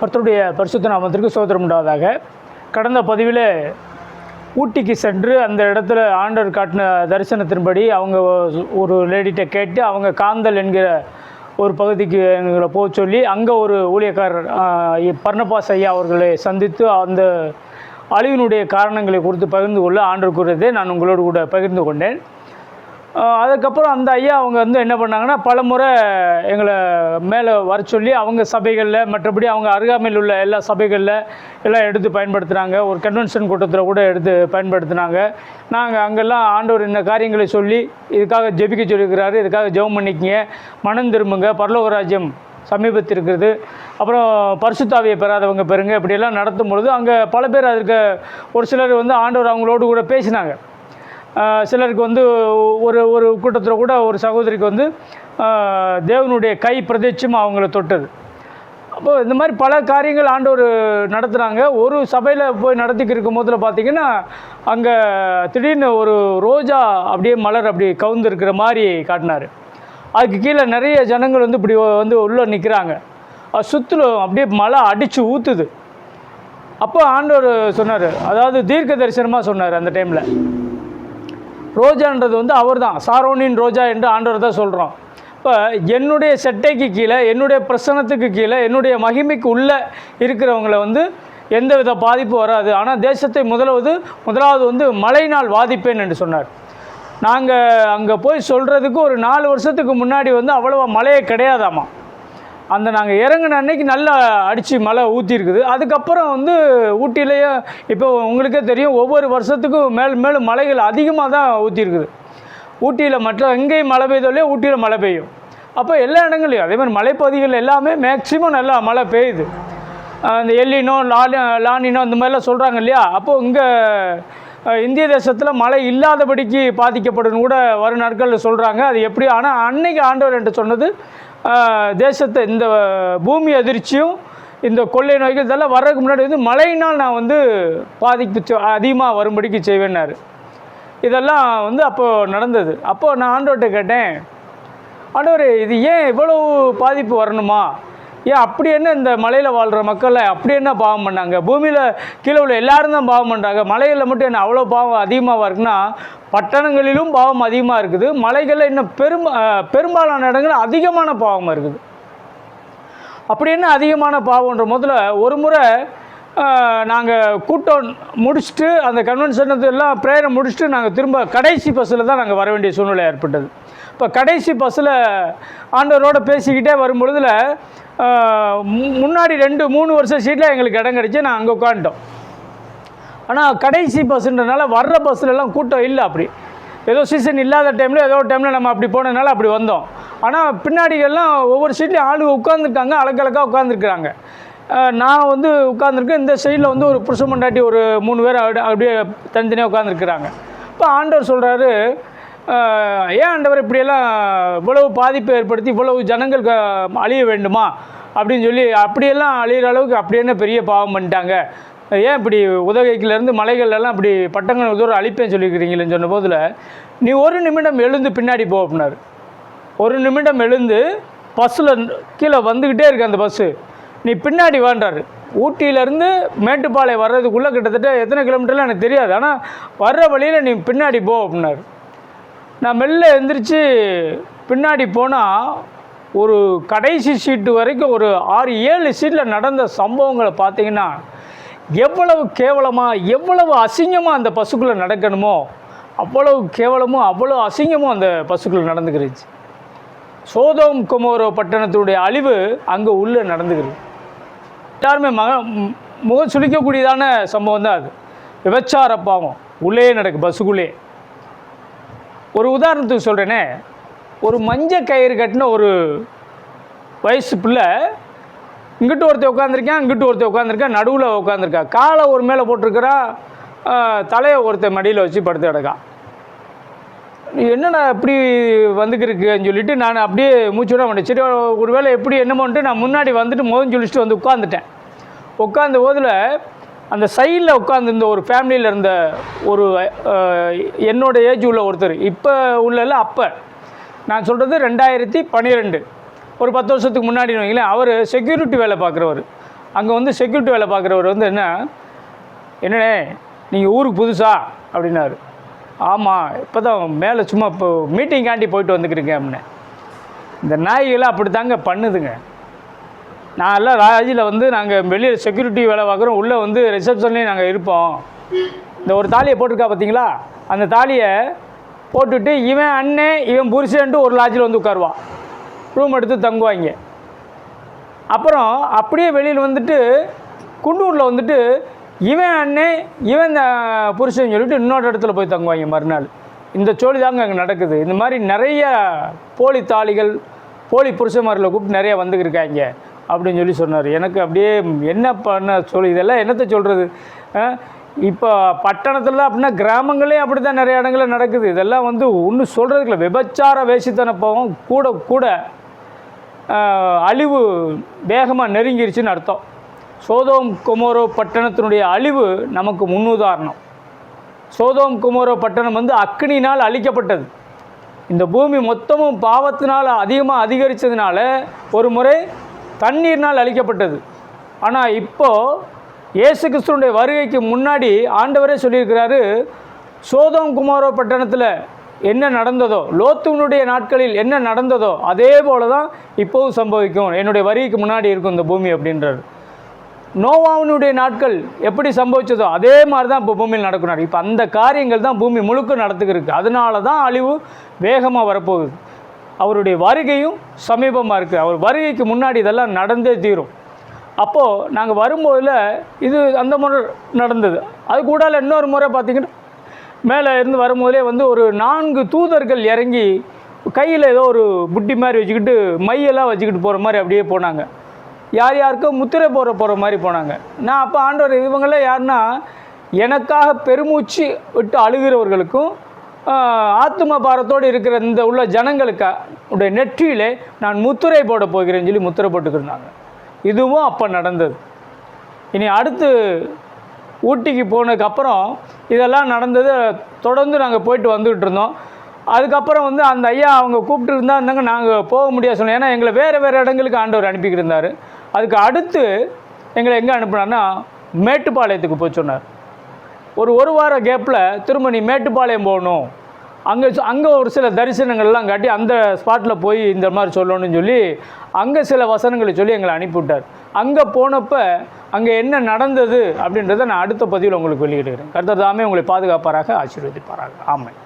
கர்த்தருடைய பரிசுத்த நாமத்திற்கு ஸ்தோத்திரம் உண்டாவதாக. கடந்த பதிவில் ஊட்டிக்கு சென்று அந்த இடத்துல ஆண்டவர் காட்டின தரிசனத்தின்படி அவங்க ஒரு லேடிகிட்ட கேட்டு அவங்க காந்தல் என்கிற ஒரு பகுதிக்கு எங்களை போக சொல்லி அங்கே ஒரு ஊழியக்காரர் பர்னபாஸ் ஐயா அவர்களை சந்தித்து அந்த அழிவினுடைய காரணங்களை குறித்து பகிர்ந்து கொள்ள ஆண்டவர் கூறியதை நான் உங்களோடு கூட பகிர்ந்து கொண்டேன். அதுக்கப்புறம் அந்த ஐயா அவங்க என்ன பண்ணாங்கன்னா, பல முறை எங்களை மேலே வர சொல்லி அவங்க சபைகளில் மற்றபடி அவங்க அருகாமையில் உள்ள எல்லா சபைகளில் எல்லாம் எடுத்து பயன்படுத்துகிறாங்க. ஒரு கன்வென்ஷன் கூட்டத்தில் கூட எடுத்து பயன்படுத்தினாங்க. நாங்கள் அங்கெல்லாம் ஆண்டவர் இந்த காரியங்களை சொல்லி இதுக்காக ஜெபிக்க சொல்லியிருக்கிறாரு, இதுக்காக ஜெபம் பண்ணிக்கிங்க, மனம் திரும்புங்க, பரலோக ராஜ்யம் சமீபத்தில் இருக்கிறது, அப்புறம் பரிசுத்தாவியை பெறாதவங்க பெறுங்க, இப்படியெல்லாம் நடத்தும் பொழுது அங்கே பல பேர் அதற்கு ஒரு சிலர் ஆண்டவர் அவங்களோடு கூட பேசினாங்க. சிலருக்கு ஒரு கூட்டத்தில் கூட ஒரு சகோதரிக்கு தேவனுடைய கை பிரதேட்சமாக அவங்கள தொட்டது. அப்போது இந்த மாதிரி பல காரியங்கள் ஆண்டவர் நடத்துகிறாங்க. ஒரு சபையில் போய் நடத்திக்கிட்டு இருக்கும் போதில் பார்த்திங்கன்னா, அங்கே திடீர்னு ஒரு ரோஜா அப்படியே மலர் அப்படி கவுந்துருக்கிற மாதிரி காட்டினார். அதுக்கு கீழே நிறைய ஜனங்கள் இப்படி உள்ளே நிற்கிறாங்க. அது சுற்றிலும் அப்படியே மழை அடித்து ஊற்றுது. அப்போ ஆண்டவர் சொன்னார், அதாவது தீர்க்க தரிசனமாக சொன்னார். அந்த டைமில் ரோஜான்றது அவர் தான், சாரோனின் ரோஜா என்று ஆண்டவர் தான் சொல்கிறோம். இப்போ என்னுடைய செட்டைக்கு கீழே, என்னுடைய பிரசனத்துக்கு கீழே, என்னுடைய மகிமைக்கு உள்ளே இருக்கிறவங்கள எந்த வித பாதிப்பு வராது. ஆனால் தேசத்தை முதலாவது மழையினால் வாதிப்பேன் என்று சொன்னார். நாங்கள் அங்கே போய் சொல்கிறதுக்கு ஒரு 4 வருஷத்துக்கு முன்னாடி அவ்வளோவா மழையே கிடையாதாமா. அந்த நாங்கள் இறங்கின அன்னைக்கு நல்லா அடித்து மழை ஊற்றிருக்குது. அதுக்கப்புறம் ஊட்டியிலேயே இப்போ உங்களுக்கே தெரியும், ஒவ்வொரு வருஷத்துக்கும் மேலும் மழைகள் அதிகமாக தான் ஊற்றிருக்குது. ஊட்டியில் மற்ற எங்கேயும் மழை பெய்தோலையே ஊட்டியில் மழை பெய்யும். அப்போ எல்லா இடங்களையும் அதே மாதிரி மலைப்பகுதிகள் எல்லாமே மேக்சிமம் நல்லா மழை பெய்யுது. இந்த எல்லினோ லானினோ இந்த மாதிரிலாம் சொல்கிறாங்க இல்லையா. அப்போது இங்கே இந்திய தேசத்தில் மழை இல்லாதபடிக்கு பாதிக்கப்படுன்னு கூட வரும் நாட்களில் சொல்கிறாங்க. அது எப்படி? ஆனால் அன்னைக்கு ஆண்டவர் என்று சொன்னது, தேசத்தை இந்த பூமி அதிர்ச்சியும் இந்த கொள்ளை நோய்கள் இதெல்லாம் வர்றதுக்கு முன்னாடி மழையினால் நான் பாதிப்பு அதிகமாக வரும்படிக்கு செய்வேன்னாரு. இதெல்லாம் அப்போது நடந்தது. அப்போது நான் ஆண்டவர்கிட்ட கேட்டேன், ஆண்டவர் இது ஏன் இவ்வளவு பாதிப்பு வரணுமா? ஏன் அப்படி என்ன இந்த மலையில் வாழ்கிற மக்களை அப்படி என்ன பாவம் பண்ணாங்க? பூமியில் கீழே உள்ள எல்லோரும் தான் பாவம் பண்ணுறாங்க, மலைகளில் மட்டும் என்ன அவ்வளோ பாவம் அதிகமாக இருக்குன்னா, பட்டணங்களிலும் பாவம் அதிகமாக இருக்குது, மலைகளில் இன்னும் பெரும்பாலான இடங்கள் அதிகமான பாவமாக இருக்குது. அப்படி என்ன அதிகமான பாவம்ன்ற முதல்ல ஒரு முறை நாங்கள் கூட்டம் முடிச்சுட்டு அந்த கன்வென்ஷன் எல்லாம் ப்ரேயரை முடிச்சுட்டு நாங்கள் திரும்ப கடைசி பஸ்ஸில் தான் நாங்கள் வர வேண்டிய சூழ்நிலை ஏற்பட்டது. இப்போ கடைசி பஸ்ஸில் ஆண்டவரோடு பேசிக்கிட்டே வரும்பொழுதில் முன்னாடி 2-3 வருஷம் சீட்டில் எங்களுக்கு இடம் கிடச்சி நான் அங்கே உட்காந்துட்டோம். ஆனால் கடைசி பஸ்ஸுன்றனால வர்ற பஸ்ஸிலலாம் கூட்டம் இல்லை. அப்படி ஏதோ சீசன் இல்லாத டைமில் ஏதோ டைமில் நம்ம அப்படி போனதுனால அப்படி வந்தோம். ஆனால் பின்னாடிகள்லாம் ஒவ்வொரு சீட்லேயும் ஆளுங்க உட்காந்துருக்காங்க, அலக்கலக்காக உட்காந்துருக்குறாங்க. நான் உட்காந்துருக்கேன். இந்த சைடில் ஒரு புருஷ மண்டாட்டி ஒரு 3 பேர் அப்படியே தனித்தனியாக உட்காந்துருக்குறாங்க. இப்போ ஆண்டவர் சொல்கிறாரு, ஏன் ஆண்டவர் இப்படியெல்லாம் இவ்வளவு பாதிப்பை ஏற்படுத்தி இவ்வளவு ஜனங்கள் அழிய வேண்டுமா அப்படின்னு சொல்லி, அப்படியெல்லாம் அழியிற அளவுக்கு அப்படி என்ன பெரிய பாவம் பண்ணிட்டாங்க, ஏன் இப்படி உதகைக்கிலேருந்து மலைகள்லாம் இப்படி பட்டங்கள் தூரம் அழிப்பேன்னு சொல்லிக்கிறீங்களேன்னு சொன்ன போதில், நீ 1 நிமிடம் எழுந்து பின்னாடி போ அப்படின்னாரு. 1 நிமிடம் எழுந்து பஸ்ஸில் கீழே வந்துக்கிட்டே இருக்கு அந்த பஸ்ஸு, நீ பின்னாடி வாண்டாரு. ஊட்டியிலேருந்து மேட்டுப்பாளையம் வர்றதுக்குள்ளே கிட்டத்தட்ட எத்தனை கிலோமீட்டர்லாம் எனக்கு தெரியாது, ஆனால் வர்ற வழியில் நீ பின்னாடி போ அப்படின்னாரு. நான் மெல்ல எந்திரிச்சு பின்னாடி போனால் ஒரு கடைசி சீட்டு வரைக்கும் ஒரு 6-7 சீட்டில் நடந்த சம்பவங்களை பார்த்தீங்கன்னா, எவ்வளவு கேவலமாக எவ்வளவு அசிங்கமாக அந்த பஸ்ஸுக்குள்ளே நடக்கணுமோ அவ்வளவு கேவலமும் அவ்வளோ அசிங்கமும் அந்த பஸ்ஸுக்குள்ளே நடந்துக்கிருச்சு. சோதோம் கொமோரோ பட்டணத்துடைய அழிவு அங்கே உள்ளே நடந்துக்கிறது. எல்லாருமே முகம் சுளிக்கக்கூடியதான சம்பவம் தான் அது. விபச்சார பாவம் உள்ளே நடக்கு பஸ்ஸுக்குள்ளே. ஒரு உதாரணத்துக்கு சொல்கிறேனே, ஒரு மஞ்சள் கயிறு கட்டின ஒரு வயசு பிள்ளை இங்கிட்டு ஒருத்தர் உட்காந்துருக்கேன், இங்கிட்டு ஒருத்தர் உட்காந்துருக்கேன், நடுவில் உட்காந்துருக்கா, காலை ஒரு மேலே போட்டிருக்கிறா, தலையை ஒருத்தர் மடியில் வச்சு படுத்து கிடக்கா. என்னடா இப்படி வந்துக்கிருக்குன்னு சொல்லிவிட்டு நான் அப்படியே மூச்சுவிட மாட்டேன். சரி ஒரு வேளை எப்படி என்னமோன்ட்டு நான் முன்னாடி வந்துட்டு முதல் சொல்லிச்சுட்டு உட்காந்துட்டேன். உட்காந்த போதில் அந்த சைடில் உட்காந்துருந்த ஒரு ஃபேமிலியில் இருந்த ஒரு என்னோடய ஏஜ் உள்ள ஒருத்தர், இப்போ உள்ளல அப்போ நான் சொல்கிறது 2012, ஒரு 10 வருஷத்துக்கு முன்னாடி வைங்களேன். அவர் செக்யூரிட்டி வேலை பார்க்குறவர். அங்கே வந்து செக்யூரிட்டி வேலை பார்க்குறவர் வந்து என்னண்ணே நீங்கள் ஊருக்கு புதுசா அப்படின்னாரு. ஆமாம், இப்போ தான் மேலே சும்மா இப்போ மீட்டிங்காண்டி போயிட்டு வந்துக்கிறீங்க அப்படின்னேன். இந்த நாய்களாம் அப்படி தாங்க பண்ணுதுங்க. நான் எல்லாம் ராஜியில் வந்து நாங்கள் வெளியில் செக்யூரிட்டி வேலை பார்க்குறோம், உள்ளே வந்து ரிசப்ஷன்லேயும் நாங்கள் இருப்போம். இந்த ஒரு தாலியை போட்டிருக்கா பார்த்தீங்களா, அந்த தாலியை போட்டுட்டு இவன் அண்ணே இவன் புருஷன்ட்டு ஒரு லாட்ஜில் வந்து உட்காருவான், ரூம் எடுத்து தங்குவாங்க. அப்புறம் அப்படியே வெளியில் வந்துட்டு குண்டூரில் வந்துட்டு இவன் அண்ணே இவன் புருஷன் சொல்லிட்டு இன்னொரு இடத்துல போய் தங்குவாங்க மறுநாள். இந்த சோழி தாங்க அங்கே நடக்குது. இந்த மாதிரி நிறைய போலி தாலிகள், போலி புருஷன்மார்களை கூப்பிட்டு நிறைய வந்துக்கிருக்காங்க அப்படின்னு சொல்லி சொன்னார். எனக்கு அப்படியே என்ன பண்ண இதெல்லாம் என்னத்தை சொல்கிறது. இப்போ பட்டணத்தில் தான் அப்படின்னா கிராமங்களே அப்படி தான் நிறைய இடங்களில் நடக்குது. இதெல்லாம் வந்து ஒன்றும் சொல்கிறதுக்குல விபச்சார வேசித்தனப்பவும் கூட கூட அழிவு வேகமாக நெருங்கிருச்சுன்னு அர்த்தம். சோதோம் கொமோரோ பட்டணத்தினுடைய அழிவு நமக்கு முன்னுதாரணம். சோதோம் கொமோரோ பட்டணம் வந்து அக்கினினால் அழிக்கப்பட்டது. இந்த பூமி மொத்தமும் பாவத்தினால் அதிகரித்ததுனால ஒரு முறை தண்ணீர்னால் அழிக்கப்பட்டது. ஆனால் இப்போது இயேசு கிறிஸ்துவினுடைய வருகைக்கு முன்னாடி ஆண்டவரே சொல்லியிருக்கிறாரு, சோதோம் கொமோரோ பட்டணத்தில் என்ன நடந்ததோ, லோத்துனுடைய நாட்களில் என்ன நடந்ததோ அதே போல தான் இப்போவும் சம்பவிக்கும், என்னுடைய வருகைக்கு முன்னாடி இருக்கும் இந்த பூமி அப்படின்றார். நோவாவினுடைய நாட்கள் எப்படி சம்பவிச்சதோ அதே மாதிரி தான் இப்போ பூமியில் நடக்கணும். இப்போ அந்த காரியங்கள் தான் பூமி முழுக்க நடத்துக்கிருக்கு. அதனால தான் அழிவு வேகமாக வரப்போகுது. அவருடைய வருகையும் சமீபமாக இருக்குது. அவர் வருகைக்கு முன்னாடி இதெல்லாம் நடந்தே தீரும். அப்போது நாங்கள் வரும்போதில் இது அந்த முறை நடந்தது. அது கூட இன்னொரு முறை பார்த்திங்கன்னா மேலே இருந்து வரும்போதே வந்து ஒரு 4 தூதர்கள் இறங்கி கையில் ஏதோ ஒரு புட்டி மாதிரி வச்சுக்கிட்டு மையெல்லாம் வச்சுக்கிட்டு போகிற மாதிரி அப்படியே போனாங்க. யார் யாருக்கும் முத்திரை போகிற மாதிரி போனாங்க. நான் அப்போ ஆண்டவர் இவங்களாம் யாருன்னா, எனக்காக பெருமூச்சு விட்டு அழுகிறவர்களுக்கும் ஆத்ம பாரத்தோடு இருக்கிற இந்த உள்ள ஜனங்களுக்கு உடைய நெற்றியிலே நான் முத்திரை போட போகிறேன்னு சொல்லி முத்திரை போட்டுக்கிருந்தாங்க. இதுவும் அப்போ நடந்தது. இனி அடுத்து ஊட்டிக்கு போனதுக்கப்புறம் இதெல்லாம் நடந்தது. தொடர்ந்து நாங்கள் போயிட்டு வந்துக்கிட்டு இருந்தோம். அதுக்கப்புறம் வந்து அந்த ஐயா அவங்க கூப்பிட்டு இருந்தாங்க, நாங்கள் போக முடியாது சொன்னோம். ஏன்னா எங்களை வேறு இடங்களுக்கு ஆண்டவர் அனுப்பிக்கிட்டு இருந்தார். அதுக்கு அடுத்து எங்களை எங்கே அனுப்புனார்னா மேட்டுப்பாளையத்துக்கு போய் சொன்னார். ஒரு வார கேப்பில் திரும்ப நீ மேட்டுப்பாளையம் போகணும், அங்கே ஒரு சில தரிசனங்கள்லாம் காட்டி அந்த ஸ்பாட்டில் போய் இந்த மாதிரி சொல்லணும்னு சொல்லி அங்கே சில வசனங்களை சொல்லி எங்களை அனுப்பிவிட்டார். அங்கே போனப்போ அங்கே என்ன நடந்தது அப்படின்றத நான் அடுத்த பதிவில் உங்களுக்கு வெளியிடுகிறேன். கர்த்தர் தாமே உங்களை பாதுகாப்பாராக, ஆசீர்வதிப்பாராக. ஆமென்.